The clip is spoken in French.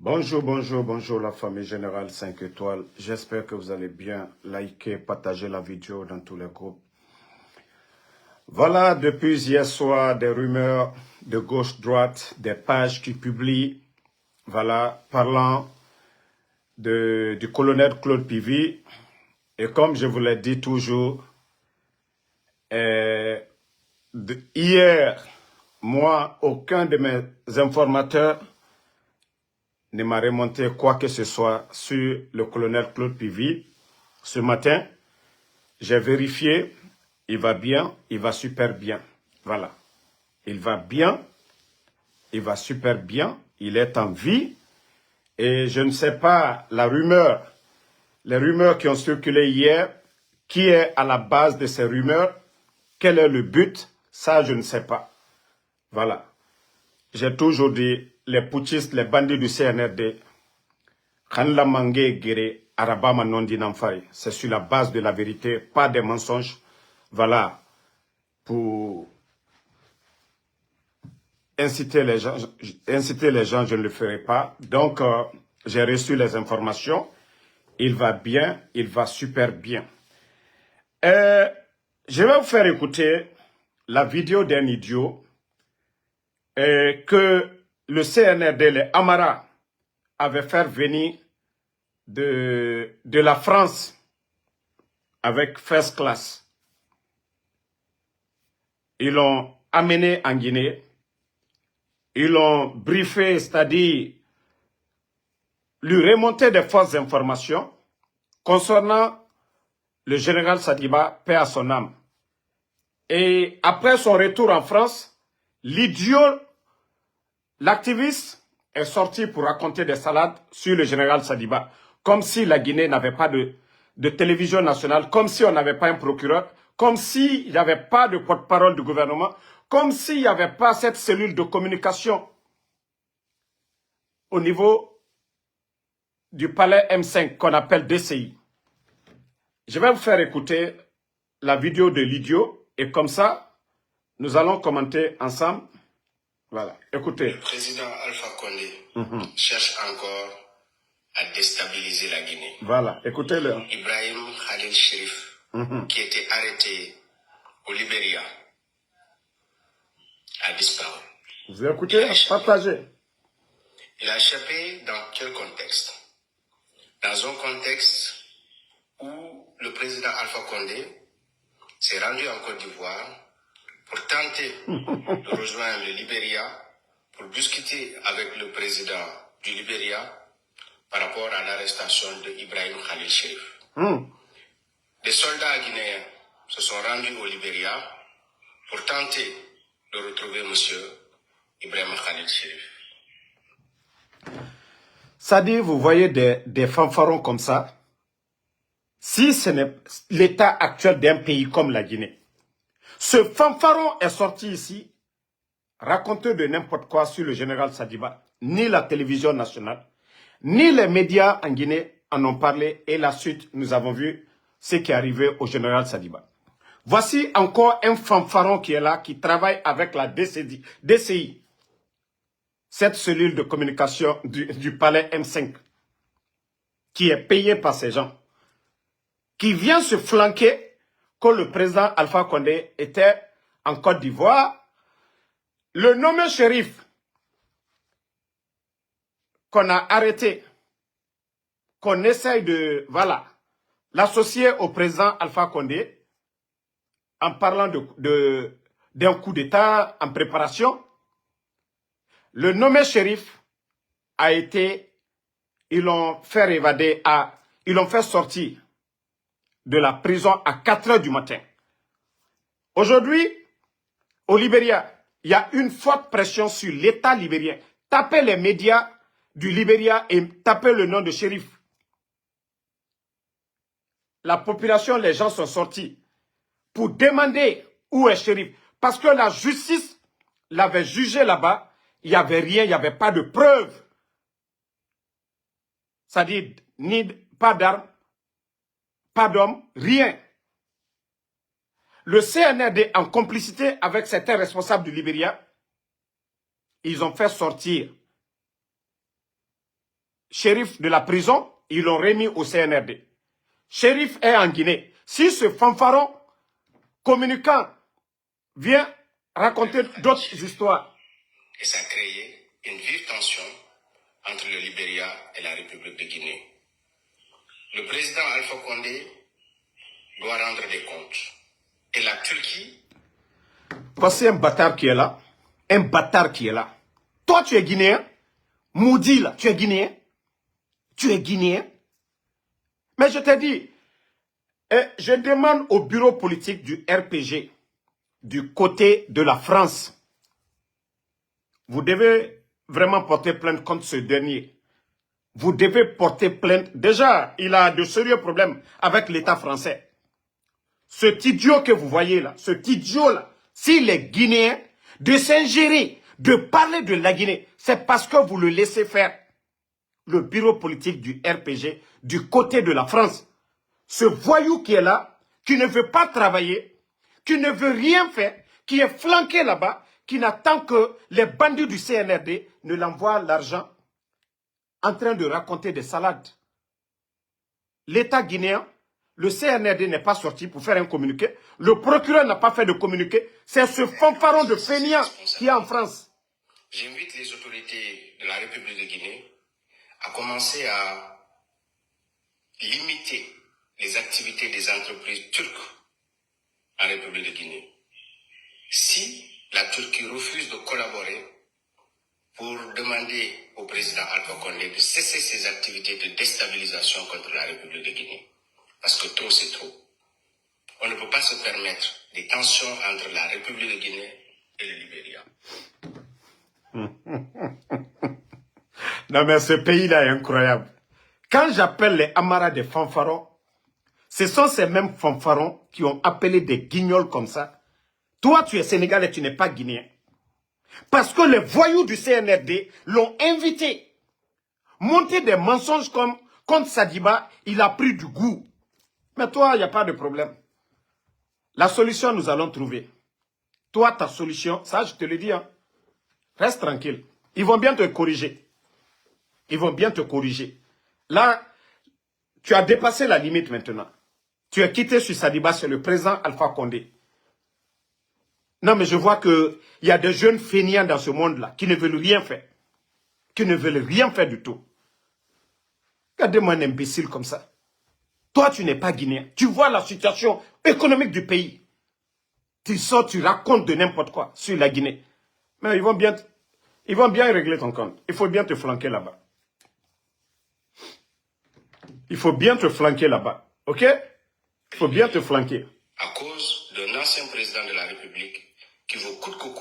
Bonjour, bonjour, bonjour la famille Générale 5 étoiles. J'espère que vous allez bien. Likez, partagez la vidéo dans tous les groupes. Voilà, depuis hier soir, des rumeurs de gauche-droite, des pages qui publient, voilà, parlant du colonel Claude Pivy. Et comme je vous l'ai dit toujours, hier, moi, aucun de mes informateurs ne m'a remonté quoi que ce soit sur le colonel Claude Pivy. Ce matin, j'ai vérifié, il va bien, il va super bien. Voilà. Il va bien, il va super bien, il est en vie. Et je ne sais pas, les rumeurs qui ont circulé hier, qui est à la base de ces rumeurs, quel est le but, ça je ne sais pas. Voilà. J'ai toujours dit, les putschistes, les bandits du CNRD, c'est sur la base de la vérité, pas des mensonges. Voilà. Pour inciter les gens, je ne le ferai pas. Donc, j'ai reçu les informations. Il va bien, il va super bien. Je vais vous faire écouter la vidéo d'un idiot que le CNRD, les Amara, avait fait venir de la France avec first class. Ils l'ont amené en Guinée. Ils l'ont briefé, c'est-à-dire lui remonter des fausses informations concernant le général Sadiba, paix à son âme. Et après son retour en France, l'idiot, l'activiste, est sorti pour raconter des salades sur le général Sadiba, comme si la Guinée n'avait pas de télévision nationale, comme si on n'avait pas un procureur, comme s'il n'y avait pas de porte-parole du gouvernement, comme s'il n'y avait pas cette cellule de communication au niveau du palais M5 qu'on appelle DCI. Je vais vous faire écouter la vidéo de l'idiot et comme ça, nous allons commenter ensemble. Voilà, écoutez. Le président Alpha Condé cherche encore à déstabiliser la Guinée. Voilà, écoutez-le. Ibrahim Khalil Chérif, qui était arrêté au Libéria, a disparu. Vous écoutez, partagez. Il a échappé dans quel contexte? Dans un contexte où le président Alpha Condé s'est rendu en Côte d'Ivoire pour tenter de rejoindre le Libéria, pour discuter avec le président du Libéria par rapport à l'arrestation de Ibrahim Khalil Chérif. Des soldats guinéens se sont rendus au Libéria pour tenter de retrouver M. Ibrahim Khalil Chérif. Ça dit, vous voyez des fanfarons comme ça, si ce n'est l'état actuel d'un pays comme la Guinée. Ce fanfaron est sorti ici, raconter de n'importe quoi sur le général Sadiba. Ni la télévision nationale, ni les médias en Guinée en ont parlé. Et la suite, nous avons vu ce qui est arrivé au général Sadiba. Voici encore un fanfaron qui est là, qui travaille avec la DCI. Cette cellule de communication du palais M5, qui est payée par ces gens, qui vient se flanquer quand le président Alpha Condé était en Côte d'Ivoire. Le nommé shérif qu'on a arrêté, qu'on essaye de, voilà, l'associer au président Alpha Condé, en parlant d'un coup d'État en préparation, le nommé shérif a été, ils l'ont fait évader, ils l'ont fait sortir de la prison à 4 heures du matin. Aujourd'hui, au Libéria, il y a une forte pression sur l'État libérien. Tapez les médias du Libéria et tapez le nom de shérif. La population, les gens sont sortis pour demander où est shérif. Parce que la justice l'avait jugé là-bas. Il n'y avait rien, il n'y avait pas de preuves. C'est-à-dire, pas d'armes, pas d'hommes, rien. Le CNRD, en complicité avec certains responsables du Libéria, ils ont fait sortir Chérif de la prison, ils l'ont remis au CNRD. Chérif est en Guinée. Si ce fanfaron communicant vient raconter d'autres histoires. Et ça a créé une vive tension entre le Libéria et la République de Guinée. Le président Alpha Condé doit rendre des comptes. Et la Turquie... Voici un bâtard qui est là. Un bâtard qui est là. Toi, tu es Guinéen. Maudit là, tu es Guinéen. Tu es Guinéen. Mais je te dis, je demande au bureau politique du RPG, du côté de la France, vous devez vraiment porter plainte contre ce dernier. Vous devez porter plainte. Déjà, il a de sérieux problèmes avec l'État français. Cet idiot que vous voyez là, cet idiot-là, s'il est Guinéen, de s'ingérer, de parler de la Guinée, c'est parce que vous le laissez faire. Le bureau politique du RPG, du côté de la France. Ce voyou qui est là, qui ne veut pas travailler, qui ne veut rien faire, qui est flanqué là-bas, qui n'attend que les bandits du CNRD ne l'envoient l'argent en train de raconter des salades. L'État guinéen, le CNRD n'est pas sorti pour faire un communiqué. Le procureur n'a pas fait de communiqué. C'est ce fanfaron de fainéant qui est en France. J'invite les autorités de la République de Guinée à commencer à limiter les activités des entreprises turques en République de Guinée. Si la Turquie refuse de collaborer pour demander au président Alpha Condé de cesser ses activités de déstabilisation contre la République de Guinée, parce que trop c'est trop. On ne peut pas se permettre des tensions entre la République de Guinée et le Libéria. Non mais ce pays-là est incroyable. Quand j'appelle les Amaras des fanfarons, ce sont ces mêmes fanfarons qui ont appelé des guignols comme ça. Toi, tu es sénégalais, tu n'es pas guinéen. Parce que les voyous du CNRD l'ont invité. Monter des mensonges comme contre Sadiba, il a pris du goût. Mais toi, il n'y a pas de problème. La solution, nous allons trouver. Toi, ta solution, ça je te le dis, hein, reste tranquille. Ils vont bien te corriger. Ils vont bien te corriger. Là, tu as dépassé la limite maintenant. Tu es quitté sur Sadiba, c'est le président Alpha Condé. Non, mais je vois qu'il y a des jeunes fainéants dans ce monde-là qui ne veulent rien faire. Qui ne veulent rien faire du tout. Regardez-moi un imbécile comme ça. Toi, tu n'es pas guinéen. Tu vois la situation économique du pays. Tu sors, tu racontes de n'importe quoi sur la Guinée. Mais ils vont bien régler ton compte. Il faut bien te flanquer là-bas. Il faut bien te flanquer là-bas. OK? Il faut bien te flanquer. À cause d'un ancien président de la République qui veut coûte que coûte